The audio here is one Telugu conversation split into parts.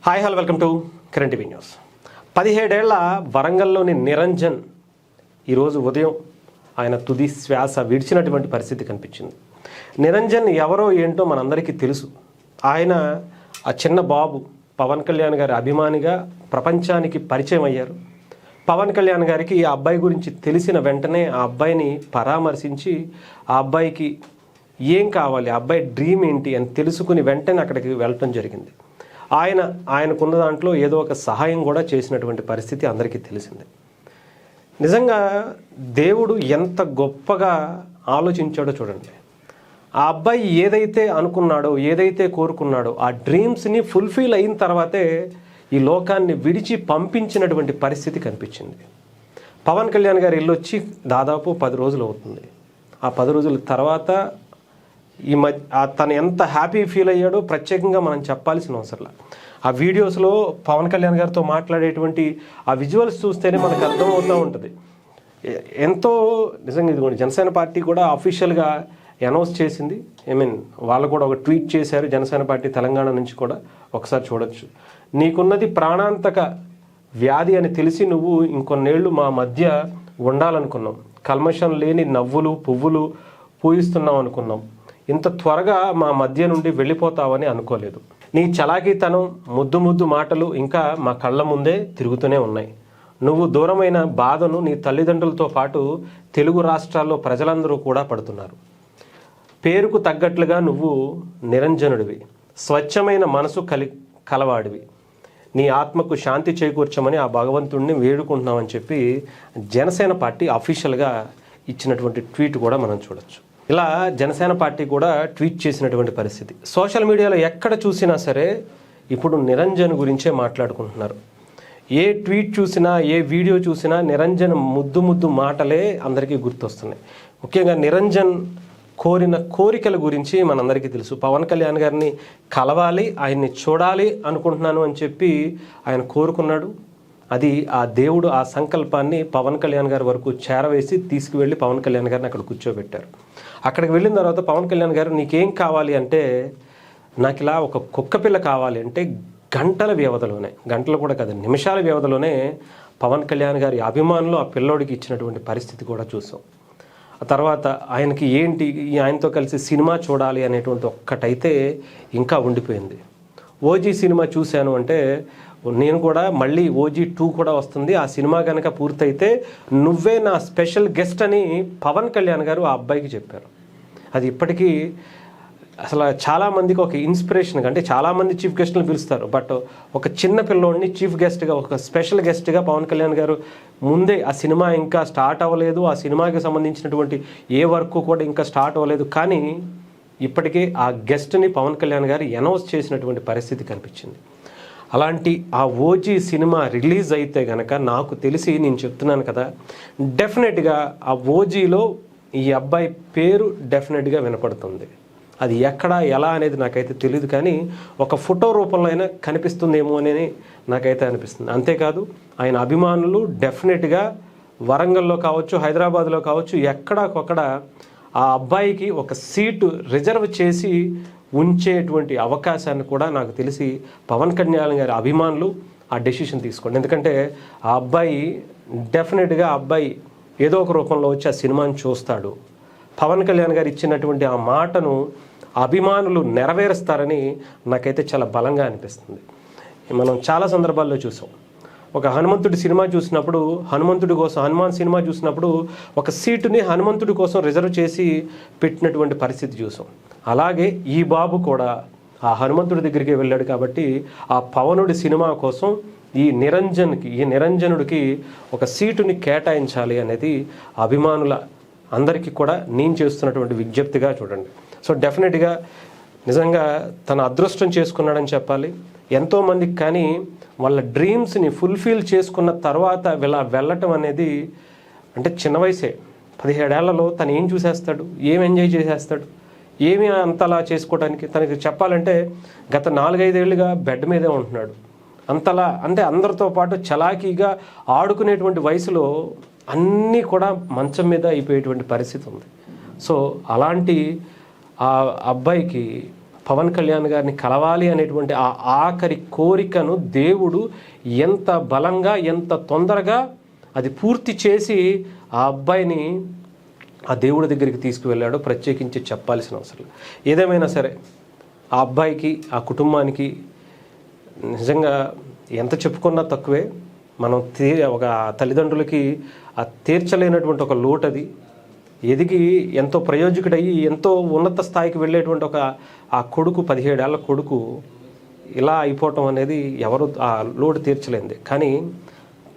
Hi hello welcome to current TV news. 17 ఏళ్ల వరంగల్లోని నిరంజన్ ఈరోజు ఉదయం ఆయన తుది శ్వాస విడిచినటువంటి పరిస్థితి కనిపించింది. నిరంజన్ ఎవరో ఏంటో మనందరికీ తెలుసు. ఆయన ఆ చిన్న బాబు పవన్ కళ్యాణ్ గారి అభిమానిగా ప్రపంచానికి పరిచయం అయ్యారు. పవన్ కళ్యాణ్ గారికి ఆ అబ్బాయి గురించి తెలిసిన వెంటనే ఆ అబ్బాయిని పరామర్శించి ఆ అబ్బాయికి ఏం కావాలి, ఆ అబ్బాయి డ్రీమ్ ఏంటి అని తెలుసుకుని వెంటనే అక్కడికి వెళ్ళటం జరిగింది. ఆయనకున్న దాంట్లో ఏదో ఒక సహాయం కూడా చేసినటువంటి పరిస్థితి అందరికీ తెలిసిందే. నిజంగా దేవుడు ఎంత గొప్పగా ఆలోచించాడో చూడండి. ఆ అబ్బాయి ఏదైతే అనుకున్నాడో, ఏదైతే కోరుకున్నాడో ఆ డ్రీమ్స్ని ఫుల్ఫిల్ అయిన తర్వాతే ఈ లోకాన్ని విడిచి పంపించినటువంటి పరిస్థితి కనిపించింది. పవన్ కళ్యాణ్ గారు వెళ్ళొచ్చి దాదాపు 10 రోజులు అవుతుంది. ఆ 10 రోజుల తర్వాత ఈ తను ఎంత హ్యాపీ ఫీల్ అయ్యాడో ప్రత్యేకంగా మనం చెప్పాల్సిన అవసరం. ఆ వీడియోస్లో పవన్ కళ్యాణ్ గారితో మాట్లాడేటువంటి ఆ విజువల్స్ చూస్తేనే మనకు అర్థమవుతూ ఉంటుంది. ఎంతో నిజంగా ఇదిగోండి, జనసేన పార్టీ కూడా అఫీషియల్గా అనౌన్స్ చేసింది. వాళ్ళు కూడా ఒక ట్వీట్ చేశారు. జనసేన పార్టీ తెలంగాణ నుంచి కూడా ఒకసారి చూడొచ్చు. నీకున్నది ప్రాణాంతక వ్యాధి అని తెలిసి నువ్వు ఇంకొన్నేళ్ళు మా మధ్య ఉండాలనుకున్నాం. కల్మషం లేని నవ్వులు పువ్వులు పూయిస్తున్నావు అనుకున్నాం. ఇంత త్వరగా మా మధ్య నుండి వెళ్ళిపోతావని అనుకోలేదు. నీ చలాకీతనం, ముద్దు మాటలు ఇంకా మా కళ్ళ ముందే తిరుగుతూనే ఉన్నాయి. నువ్వు దూరమైన బాధను నీ తల్లిదండ్రులతో పాటు తెలుగు రాష్ట్రాల్లో ప్రజలందరూ కూడా పడుతున్నారు. పేరుకు తగ్గట్లుగా నువ్వు నిరంజనుడివి, స్వచ్ఛమైన మనసు కలవాడివి. నీ ఆత్మకు శాంతి చేకూర్చమని ఆ భగవంతుడిని వేడుకుంటున్నామని చెప్పి జనసేన పార్టీ అఫీషియల్గా ఇచ్చినటువంటి ట్వీట్ కూడా మనం చూడొచ్చు. ఇలా జనసేన పార్టీ కూడా ట్వీట్ చేసినటువంటి పరిస్థితి. సోషల్ మీడియాలో ఎక్కడ చూసినా సరే ఇప్పుడు నిరంజన్ గురించే మాట్లాడుకుంటున్నారు. ఏ ట్వీట్ చూసినా, ఏ వీడియో చూసినా నిరంజన్ ముద్దు మాటలే అందరికీ గుర్తొస్తున్నాయి. ముఖ్యంగా నిరంజన్ కోరిన కోరికల గురించి మనందరికీ తెలుసు. పవన్ కళ్యాణ్ గారిని కలవాలి, ఆయన్ని చూడాలి అనుకుంటున్నాను అని చెప్పి ఆయన కోరుకున్నాడు. అది ఆ దేవుడు ఆ సంకల్పాన్ని పవన్ కళ్యాణ్ గారి వరకు చేరవేసి తీసుకువెళ్ళి పవన్ కళ్యాణ్ గారిని అక్కడ కూర్చోబెట్టారు. అక్కడికి వెళ్ళిన తర్వాత పవన్ కళ్యాణ్ గారు నీకేం కావాలి అంటే, నాకు ఇలా ఒక కుక్క పిల్ల కావాలి అంటే గంటల వ్యవధిలోనే, గంటలు కూడా కాదు నిమిషాల వ్యవధిలోనే పవన్ కళ్యాణ్ గారి అభిమానులు ఆ పిల్లోడికి ఇచ్చినటువంటి పరిస్థితి కూడా చూసాం. ఆ తర్వాత ఆయనకి ఆయనతో కలిసి సినిమా చూడాలి అనేటువంటి ఒక్కటైతే ఇంకా ఉండిపోయింది. ఓజీ సినిమా చూశాను అంటే నేను కూడా మళ్ళీ ఓజీ 2 కూడా వస్తుంది, ఆ సినిమా కనుక పూర్తయితే నువ్వే నా స్పెషల్ గెస్ట్ అని పవన్ కళ్యాణ్ గారు ఆ అబ్బాయికి చెప్పారు. అది ఇప్పటికీ అసలు చాలామందికి ఒక ఇన్స్పిరేషన్. అంటే చాలామంది చీఫ్ గెస్ట్లను పిలుస్తారు, బట్ ఒక చిన్న పిల్లోడిని చీఫ్ గెస్ట్గా, ఒక స్పెషల్ గెస్ట్గా పవన్ కళ్యాణ్ గారు ముందే ఆ సినిమా ఇంకా స్టార్ట్ అవ్వలేదు, ఆ సినిమాకి సంబంధించినటువంటి ఏ వర్క్ కూడా ఇంకా స్టార్ట్ అవ్వలేదు, కానీ ఇప్పటికే ఆ గెస్ట్ని పవన్ కళ్యాణ్ గారు అనౌన్స్ చేసినటువంటి పరిస్థితి కనిపించింది. అలాంటి ఆ ఓజీ సినిమా రిలీజ్ అయితే కనుక నాకు తెలిసి, నేను చెప్తున్నాను కదా, డెఫినెట్గా ఆ ఓజీలో ఈ అబ్బాయి పేరు డెఫినెట్గా వినపడుతుంది. అది ఎక్కడ ఎలా అనేది నాకైతే తెలియదు, కానీ ఒక ఫోటో రూపంలో అయినా కనిపిస్తుందేమో అని నాకైతే అనిపిస్తుంది. అంతేకాదు ఆయన అభిమానులు డెఫినెట్గా వరంగల్లో కావచ్చు, హైదరాబాద్లో కావచ్చు, ఎక్కడొక్కడ ఆ అబ్బాయికి ఒక సీటు రిజర్వ్ చేసి ఉంచేటువంటి అవకాశాన్ని కూడా నాకు తెలిసి పవన్ కళ్యాణ్ గారి అభిమానులు ఆ డెసిషన్ తీసుకోండి. ఎందుకంటే ఆ అబ్బాయి డెఫినెట్గా ఆ అబ్బాయి ఏదో ఒక రూపంలో వచ్చి ఆ సినిమాని చూస్తాడు. పవన్ కళ్యాణ్ గారు ఇచ్చినటువంటి ఆ మాటను అభిమానులు నెరవేరుస్తారని నాకైతే చాలా బలంగా అనిపిస్తుంది. మనం చాలా సందర్భాల్లో చూసాం. ఒక హనుమంతుడి సినిమా చూసినప్పుడు, హనుమాన్ సినిమా చూసినప్పుడు ఒక సీటుని హనుమంతుడి కోసం రిజర్వ్ చేసి పెట్టినటువంటి పరిస్థితి చూసాం. అలాగే ఈ బాబు కూడా ఆ హనుమంతుడి దగ్గరికి వెళ్ళాడు కాబట్టి ఆ పవనుడి సినిమా కోసం ఈ నిరంజనుడికి ఒక సీటుని కేటాయించాలి అనేది అభిమానుల అందరికీ కూడా నేను చేస్తున్నటువంటి విజ్ఞప్తిగా చూడండి. సో డెఫినెట్గా నిజంగా తన అదృష్టం చేసుకున్నాడని చెప్పాలి. ఎంతోమందికి కానీ వాళ్ళ డ్రీమ్స్ని ఫుల్ఫిల్ చేసుకున్న తర్వాత వెళ్ళటం అనేది అంటే చిన్న వయసే, 17 ఏళ్లలో తను ఏం చూసేస్తాడు, ఏం ఎంజాయ్ చేసేస్తాడు, ఏమి అంతలా చేసుకోవడానికి. తనకి చెప్పాలంటే గత 4-5 ఏళ్ళుగా బెడ్ మీదే ఉంటున్నాడు. అంతలా అంటే అందరితో పాటు చలాకీగా ఆడుకునేటువంటి వయసులో అన్నీ కూడా మంచం మీద అయిపోయేటువంటి పరిస్థితి ఉంది. సో అలాంటి ఆ అబ్బాయికి పవన్ కళ్యాణ్ గారిని కలవాలి అనేటువంటి ఆ ఆఖరి కోరికను దేవుడు ఎంత బలంగా, ఎంత తొందరగా అది పూర్తి చేసి ఆ అబ్బాయిని ఆ దేవుడి దగ్గరికి తీసుకువెళ్ళాడో ప్రత్యేకించి చెప్పాల్సిన అవసరం లేదు. ఏదేమైనా సరే ఆ అబ్బాయికి, ఆ కుటుంబానికి నిజంగా ఎంత చెప్పుకున్నా తక్కువే. మనం ఒక తల్లిదండ్రులకి ఆ తీర్చలేనటువంటి ఒక లోటు అది. ఎదిగి ఎంతో ప్రయోజకుడయ్యి ఎంతో ఉన్నత స్థాయికి వెళ్ళేటువంటి ఆ కొడుకు, 17 ఏళ్ల కొడుకు ఇలా అయిపోవటం అనేది ఎవరు ఆ లోటు తీర్చలేంది. కానీ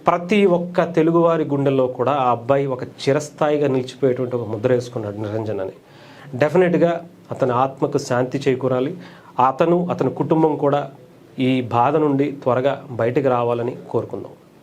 ప్రతి ఒక్క తెలుగువారి గుండెల్లో కూడా ఆ అబ్బాయి ఒక చిరస్థాయిగా నిలిచిపోయేటువంటి ఒక ముద్ర వేసుకున్నాడు నిరంజన్ అని. డెఫినెట్గా అతని ఆత్మకు శాంతి చేకూరాలి. అతని కుటుంబం కూడా ఈ బాధ నుండి త్వరగా బయటకు రావాలని కోరుకుందాం.